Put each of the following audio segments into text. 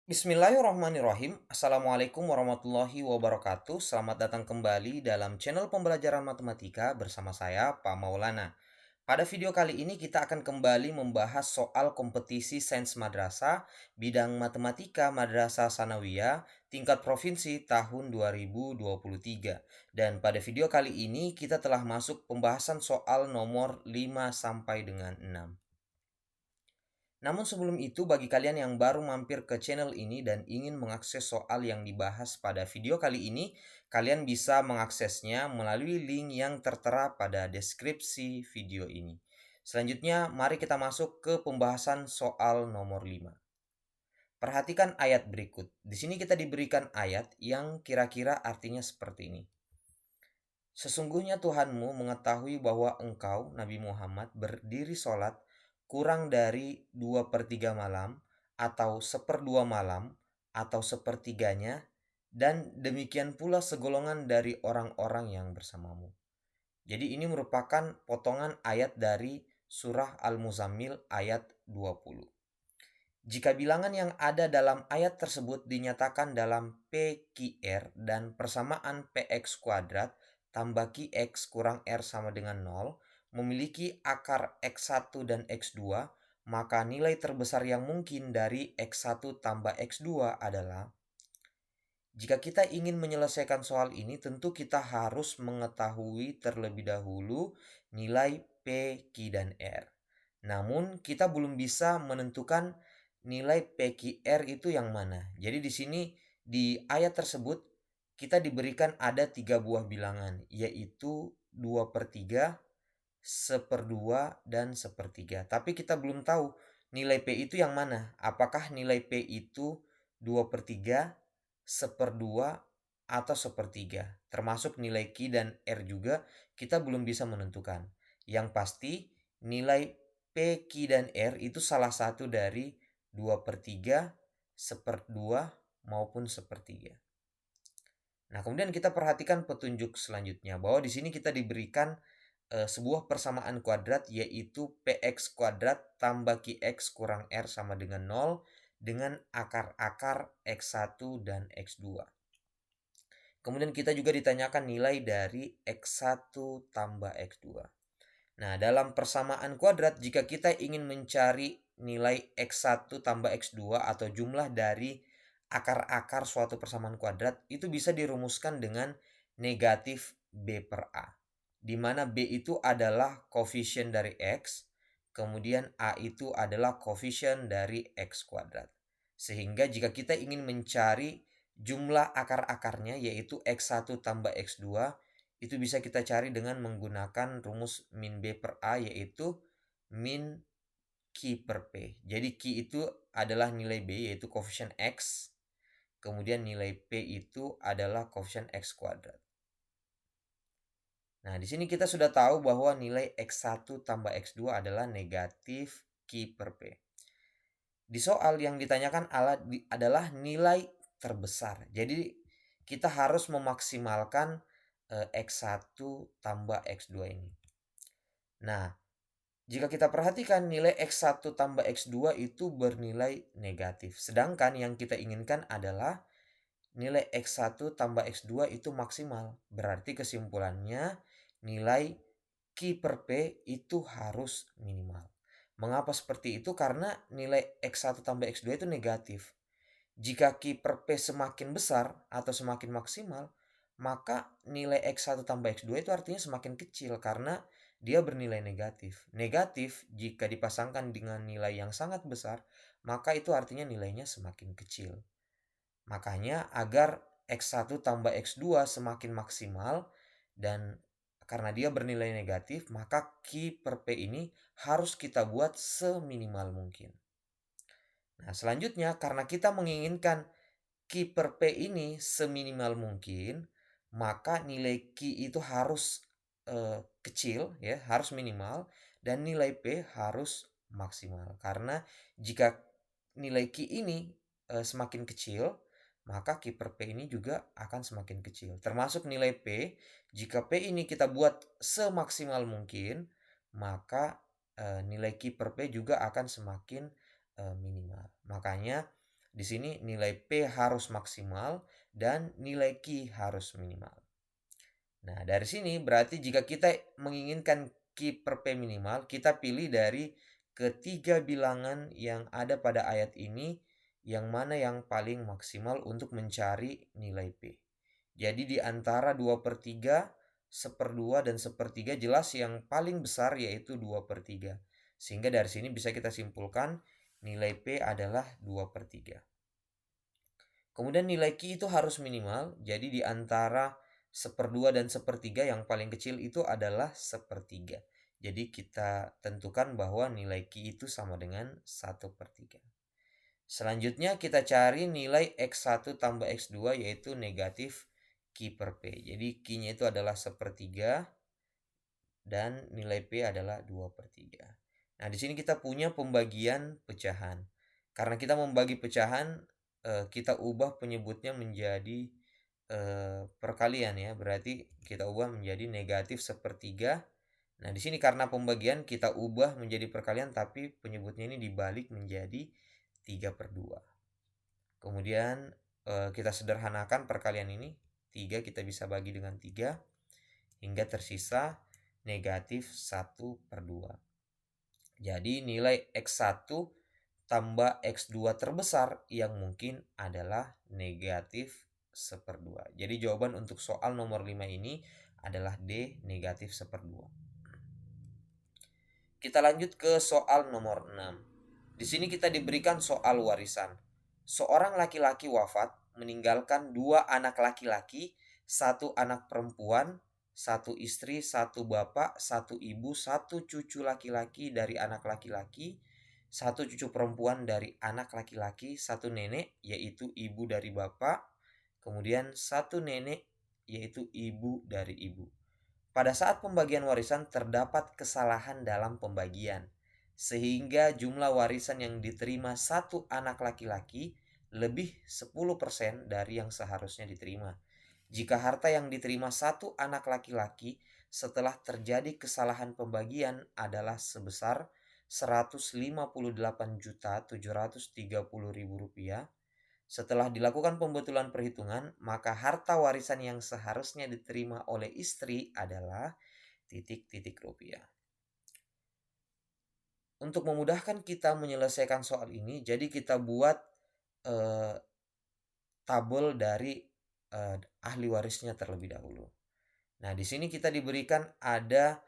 Bismillahirrahmanirrahim. Assalamualaikum warahmatullahi wabarakatuh. Selamat datang kembali dalam channel pembelajaran matematika bersama saya, Pak Maulana. Pada video kali ini kita akan kembali membahas soal kompetisi sains madrasah bidang matematika Madrasah Sanawiyah tingkat provinsi tahun 2023. Dan pada video kali ini kita telah masuk pembahasan soal nomor 5 sampai dengan 6. Namun sebelum itu, bagi kalian yang baru mampir ke channel ini dan ingin mengakses soal yang dibahas pada video kali ini, kalian bisa mengaksesnya melalui link yang tertera pada deskripsi video ini. Selanjutnya, mari kita masuk ke pembahasan soal nomor 5. Perhatikan ayat berikut. Di sini kita diberikan ayat yang kira-kira artinya seperti ini. Sesungguhnya Tuhanmu mengetahui bahwa engkau, Nabi Muhammad, berdiri sholat kurang dari 2/3 malam, atau 1/2 malam, atau sepertiganya, dan demikian pula segolongan dari orang-orang yang bersamamu. Jadi ini merupakan potongan ayat dari surah Al-Muzammil ayat 20. Jika bilangan yang ada dalam ayat tersebut dinyatakan dalam PQR dan persamaan PX kuadrat tambah QX kurang R sama dengan 0 memiliki akar X1 dan X2, maka nilai terbesar yang mungkin dari X1 tambah X2 adalah. Jika kita ingin menyelesaikan soal ini, tentu kita harus mengetahui terlebih dahulu nilai P, Q, dan R. Namun, kita belum bisa menentukan nilai PQR itu yang mana. Jadi di sini di ayat tersebut kita diberikan ada 3 buah bilangan, yaitu 2/3, 1/2, dan 1/3. Tapi kita belum tahu nilai P itu yang mana. Apakah nilai P itu 2/3, 1/2, atau 1/3. Termasuk nilai Q dan R juga kita belum bisa menentukan. Yang pasti nilai P, Q, dan R itu salah satu dari 2/3, 1/2, maupun 1/3. Nah, kemudian kita perhatikan petunjuk selanjutnya bahwa di sini kita diberikan sebuah persamaan kuadrat, yaitu PX kuadrat tambah QX kurang R sama dengan 0 dengan akar-akar X1 dan X2. Kemudian kita juga ditanyakan nilai dari X1 tambah X2. Nah, dalam persamaan kuadrat, jika kita ingin mencari nilai X1 tambah X2 atau jumlah dari akar-akar suatu persamaan kuadrat, itu bisa dirumuskan dengan negatif B per A, di mana B itu adalah koefisien dari X, kemudian A itu adalah koefisien dari X kuadrat. Sehingga jika kita ingin mencari jumlah akar-akarnya, yaitu X1 tambah X2, itu bisa kita cari dengan menggunakan rumus min B per A, yaitu min Q per P. Jadi Q itu adalah nilai B, yaitu koefisien X. Kemudian nilai P itu adalah koefisien X kuadrat. Nah, di sini kita sudah tahu bahwa nilai X1 tambah X2 adalah negatif Q per P. Di soal yang ditanyakan adalah nilai terbesar. Jadi kita harus memaksimalkan X1 tambah X2 ini. Nah, jika kita perhatikan nilai X1 tambah X2 itu bernilai negatif. Sedangkan yang kita inginkan adalah nilai X1 tambah X2 itu maksimal. Berarti kesimpulannya nilai Q per P itu harus minimal. Mengapa seperti itu? Karena nilai X1 tambah X2 itu negatif. Jika Q per P semakin besar atau semakin maksimal, maka nilai X1 tambah X2 itu artinya semakin kecil karena dia bernilai negatif. Negatif jika dipasangkan dengan nilai yang sangat besar, maka itu artinya nilainya semakin kecil. Makanya agar X1 tambah X2 semakin maksimal dan karena dia bernilai negatif, maka Q per P ini harus kita buat seminimal mungkin. Nah, selanjutnya karena kita menginginkan Q per P ini seminimal mungkin, maka nilai Q itu harus kecil, ya, harus minimal, dan nilai P harus maksimal. Karena jika nilai Q ini semakin kecil, maka Q per P ini juga akan semakin kecil. Termasuk nilai P, jika P ini kita buat semaksimal mungkin, maka nilai Q per P juga akan semakin minimal. Makanya Di sini nilai P harus maksimal dan nilai Q harus minimal. Nah, dari sini berarti jika kita menginginkan Q per P minimal, kita pilih dari ketiga bilangan yang ada pada ayat ini, yang mana yang paling maksimal untuk mencari nilai P. Jadi di antara 2/3, 1/2, dan 1/3 jelas yang paling besar yaitu 2/3. Sehingga dari sini bisa kita simpulkan nilai P adalah 2/3. Kemudian nilai Q itu harus minimal, jadi di antara 1/2 dan 1/3 yang paling kecil itu adalah 1/3. Jadi kita tentukan bahwa nilai Q itu sama dengan 1/3. Selanjutnya kita cari nilai X1 tambah X2 yaitu negatif Q per P. Jadi Q-nya itu adalah 1/3 dan nilai P adalah 2/3. Nah, di sini kita punya pembagian pecahan. Karena kita membagi pecahan, kita ubah penyebutnya menjadi perkalian ya. Berarti kita ubah menjadi negatif 1/3. Nah, di sini karena pembagian kita ubah menjadi perkalian tapi penyebutnya ini dibalik menjadi 3/2. Kemudian kita sederhanakan perkalian ini. 3 kita bisa bagi dengan 3 hingga tersisa negatif 1/2. Jadi nilai X1 tambah X2 terbesar yang mungkin adalah negatif 1/2. Jadi jawaban untuk soal nomor 5 ini adalah D, negatif 1/2. Kita lanjut ke soal nomor 6. Di sini kita diberikan soal warisan. Seorang laki-laki wafat meninggalkan 2 anak laki-laki, 1 anak perempuan, 1 istri, 1 bapak, 1 ibu, 1 cucu laki-laki dari anak laki-laki, 1 cucu perempuan dari anak laki-laki, 1 nenek yaitu ibu dari bapak, kemudian 1 nenek yaitu ibu dari ibu. Pada saat pembagian warisan terdapat kesalahan dalam pembagian, sehingga jumlah warisan yang diterima 1 anak laki-laki lebih 10% dari yang seharusnya diterima. Jika harta yang diterima 1 anak laki-laki setelah terjadi kesalahan pembagian adalah sebesar Rp158.730.000, setelah dilakukan pembetulan perhitungan, maka harta warisan yang seharusnya diterima oleh istri adalah titik-titik rupiah. Untuk memudahkan kita menyelesaikan soal ini, jadi kita buat tabel dari ahli warisnya terlebih dahulu. Nah, di sini kita diberikan ada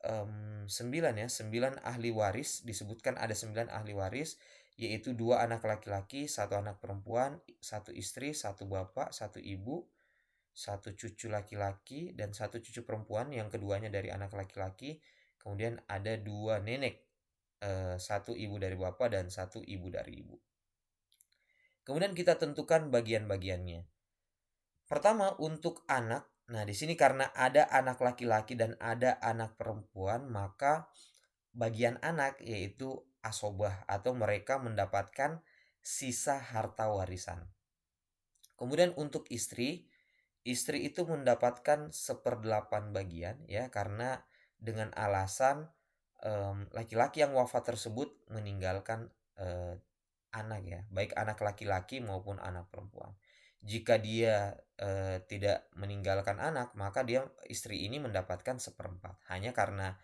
9 ya, 9 ahli waris, disebutkan ada 9 ahli waris, yaitu 2 anak laki-laki, 1 anak perempuan, 1 istri, 1 bapak, 1 ibu, 1 cucu laki-laki, dan 1 cucu perempuan yang keduanya dari anak laki-laki. Kemudian ada 2 nenek, 1 ibu dari bapak dan 1 ibu dari ibu. Kemudian kita tentukan bagian-bagiannya. Pertama untuk anak. Nah, di sini karena ada anak laki-laki dan ada anak perempuan, maka bagian anak yaitu asobah atau mereka mendapatkan sisa harta warisan. Kemudian untuk istri itu mendapatkan 1/8 bagian ya, karena dengan alasan laki-laki yang wafat tersebut meninggalkan anak ya, baik anak laki-laki maupun anak perempuan. Jika dia tidak meninggalkan anak, maka istri ini mendapatkan 1/4. Hanya karena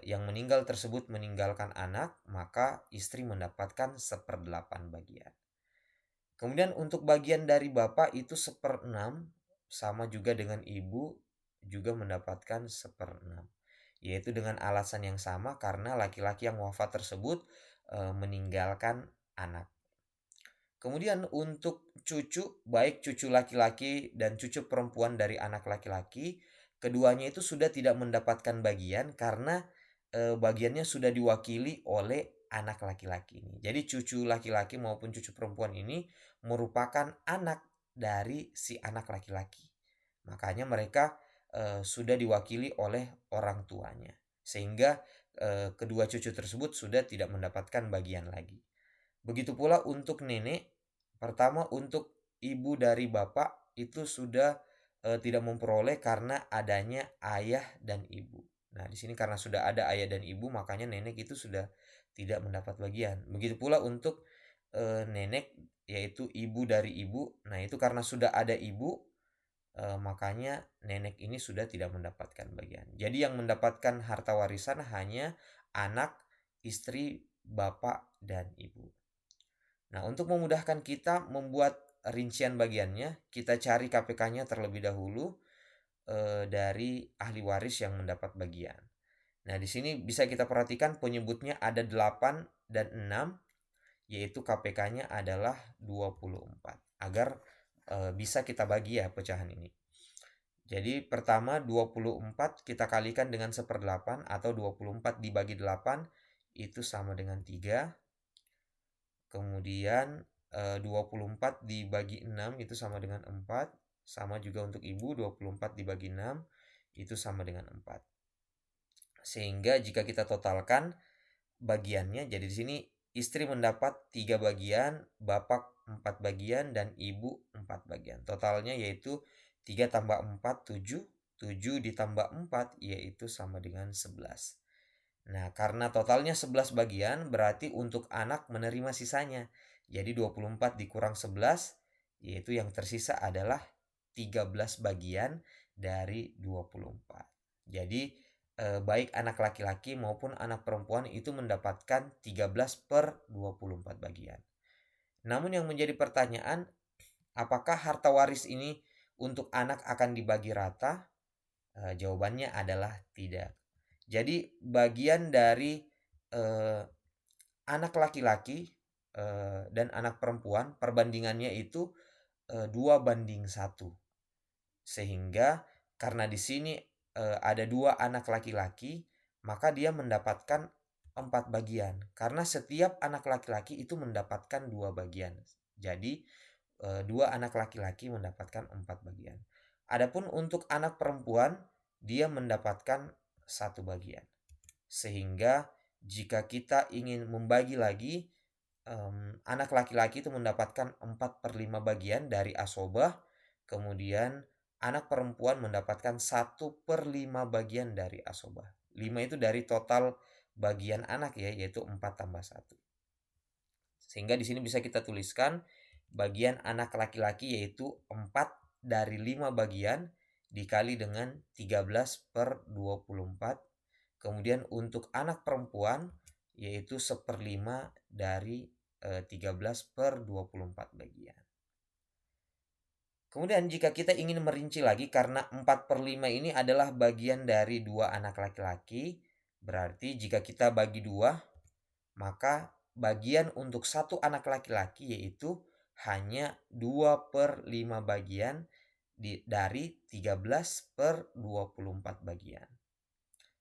yang meninggal tersebut meninggalkan anak, maka istri mendapatkan 1/8 bagian. Kemudian untuk bagian dari bapak itu 1/6, sama juga dengan ibu juga mendapatkan 1/6. Yaitu dengan alasan yang sama karena laki-laki yang wafat tersebut meninggalkan anak. Kemudian untuk cucu, baik cucu laki-laki dan cucu perempuan dari anak laki-laki, keduanya itu sudah tidak mendapatkan bagian karena bagiannya sudah diwakili oleh anak laki-laki ini. Jadi cucu laki-laki maupun cucu perempuan ini merupakan anak dari si anak laki-laki. Makanya mereka sudah diwakili oleh orang tuanya. Sehingga kedua cucu tersebut sudah tidak mendapatkan bagian lagi. Begitu pula untuk nenek. Pertama untuk ibu dari bapak itu sudah tidak memperoleh karena adanya ayah dan ibu. Nah, di sini karena sudah ada ayah dan ibu, makanya nenek itu sudah tidak mendapat bagian. Begitu pula untuk nenek, yaitu ibu dari ibu. Nah, itu karena sudah ada ibu, makanya nenek ini sudah tidak mendapatkan bagian. Jadi yang mendapatkan harta warisan hanya anak, istri, bapak, dan ibu. Nah, untuk memudahkan kita membuat rincian bagiannya, kita cari KPK-nya terlebih dahulu dari ahli waris yang mendapat bagian. Nah, di sini bisa kita perhatikan penyebutnya ada 8 dan 6, yaitu KPK-nya adalah 24. Agar bisa kita bagi ya pecahan ini. Jadi pertama 24 kita kalikan dengan 1/8 atau 24 dibagi 8 itu sama dengan 3. Kemudian 24 dibagi 6 itu sama dengan 4. Sama juga untuk ibu, 24 dibagi 6 itu sama dengan 4. Sehingga jika kita totalkan bagiannya, jadi di sini istri mendapat 3 bagian, bapak 4 bagian, dan ibu 4 bagian. Totalnya yaitu 3 tambah 4, 7. 7 ditambah 4 yaitu sama dengan 11. Nah, karena totalnya 11 bagian, berarti untuk anak menerima sisanya. Jadi 24 dikurang 11, yaitu yang tersisa adalah 13 bagian dari 24. Jadi baik anak laki-laki maupun anak perempuan itu mendapatkan 13/24 bagian. Namun yang menjadi pertanyaan, apakah harta waris ini untuk anak akan dibagi rata? Jawabannya adalah tidak. Jadi bagian dari eh, anak laki-laki dan anak perempuan perbandingannya itu 2:1. Sehingga karena di sini ada 2 anak laki-laki, maka dia mendapatkan 4 bagian. Karena setiap anak laki-laki itu mendapatkan 2 bagian. Jadi 2 anak laki-laki mendapatkan 4 bagian. Adapun untuk anak perempuan, dia mendapatkan 1 bagian. Sehingga jika kita ingin membagi lagi, anak laki-laki itu mendapatkan 4/5 bagian dari asobah, kemudian anak perempuan mendapatkan 1/5 bagian dari asobah. 5 itu dari total bagian anak ya, yaitu 4 tambah 1. Sehingga di sini bisa kita tuliskan bagian anak laki-laki yaitu 4 dari 5 bagian dikali dengan 13/24. Kemudian untuk anak perempuan yaitu 1/5 dari 13/24 bagian. Kemudian jika kita ingin merinci lagi karena 4/5 ini adalah bagian dari 2 anak laki-laki, berarti jika kita bagi 2, maka bagian untuk 1 anak laki-laki yaitu hanya 2/5 bagian dari 13/24 bagian.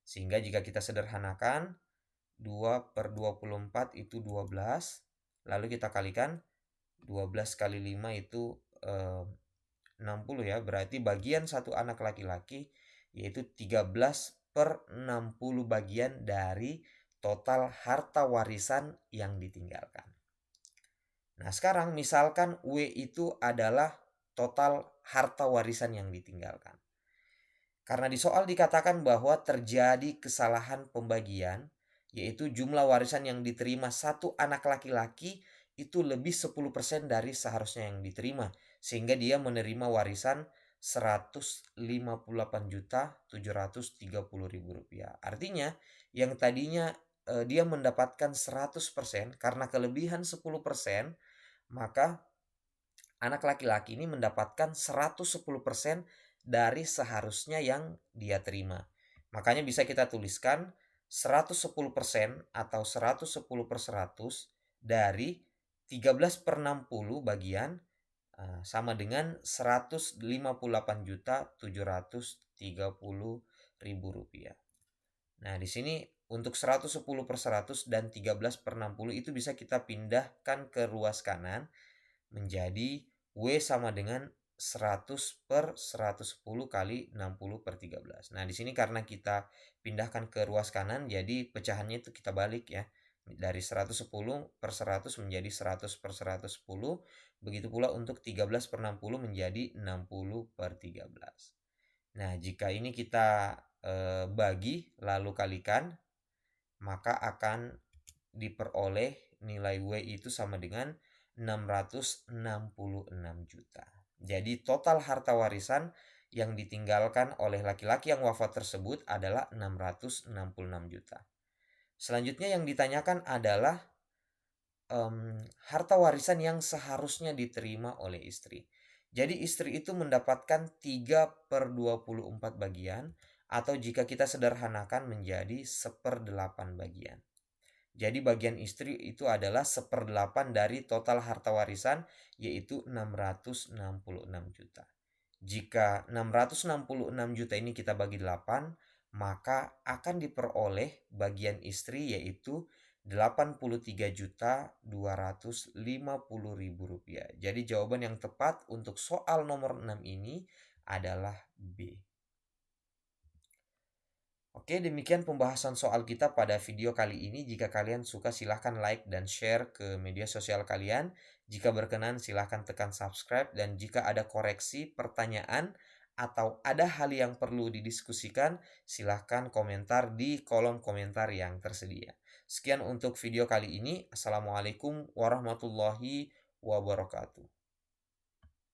Sehingga jika kita sederhanakan, 2/24 itu 12. Lalu kita kalikan 12 kali 5 itu 60 ya. Berarti bagian satu anak laki-laki yaitu 13/60 bagian dari total harta warisan yang ditinggalkan. Nah, sekarang misalkan W itu adalah total harta warisan yang ditinggalkan. Karena di soal dikatakan bahwa terjadi kesalahan pembagian, yaitu jumlah warisan yang diterima satu anak laki-laki itu lebih 10% dari seharusnya yang diterima. Sehingga dia menerima warisan Rp158.730.000. Artinya yang tadinya dia mendapatkan 100% karena kelebihan 10%, maka anak laki-laki ini mendapatkan 110% dari seharusnya yang dia terima. Makanya bisa kita tuliskan 110% atau 110/100 dari 13/60 bagian sama dengan Rp158.730.000. Nah, di sini untuk 110/100 dan 13/60 itu bisa kita pindahkan ke ruas kanan menjadi W sama dengan 100/110 kali 60/13. Nah, di sini karena kita pindahkan ke ruas kanan, jadi pecahannya itu kita balik ya. Dari 110/100 menjadi 100/110. Begitu pula untuk 13/60 menjadi 60/13. Nah, jika ini kita bagi lalu kalikan, maka akan diperoleh nilai W itu sama dengan 666 juta. Jadi total harta warisan yang ditinggalkan oleh laki-laki yang wafat tersebut adalah 666 juta. Selanjutnya yang ditanyakan adalah harta warisan yang seharusnya diterima oleh istri. Jadi istri itu mendapatkan 3/24 bagian, atau jika kita sederhanakan menjadi 1/8 bagian. Jadi bagian istri itu adalah 1/8 dari total harta warisan, yaitu 666 juta. Jika 666 juta ini kita bagi 8, maka akan diperoleh bagian istri yaitu 83.250.000 rupiah. Jadi jawaban yang tepat untuk soal nomor 6 ini adalah B. Oke, demikian pembahasan soal kita pada video kali ini. Jika kalian suka silahkan like dan share ke media sosial kalian. Jika berkenan silahkan tekan subscribe, dan jika ada koreksi, pertanyaan, atau ada hal yang perlu didiskusikan, silahkan komentar di kolom komentar yang tersedia. Sekian untuk video kali ini. Assalamualaikum warahmatullahi wabarakatuh.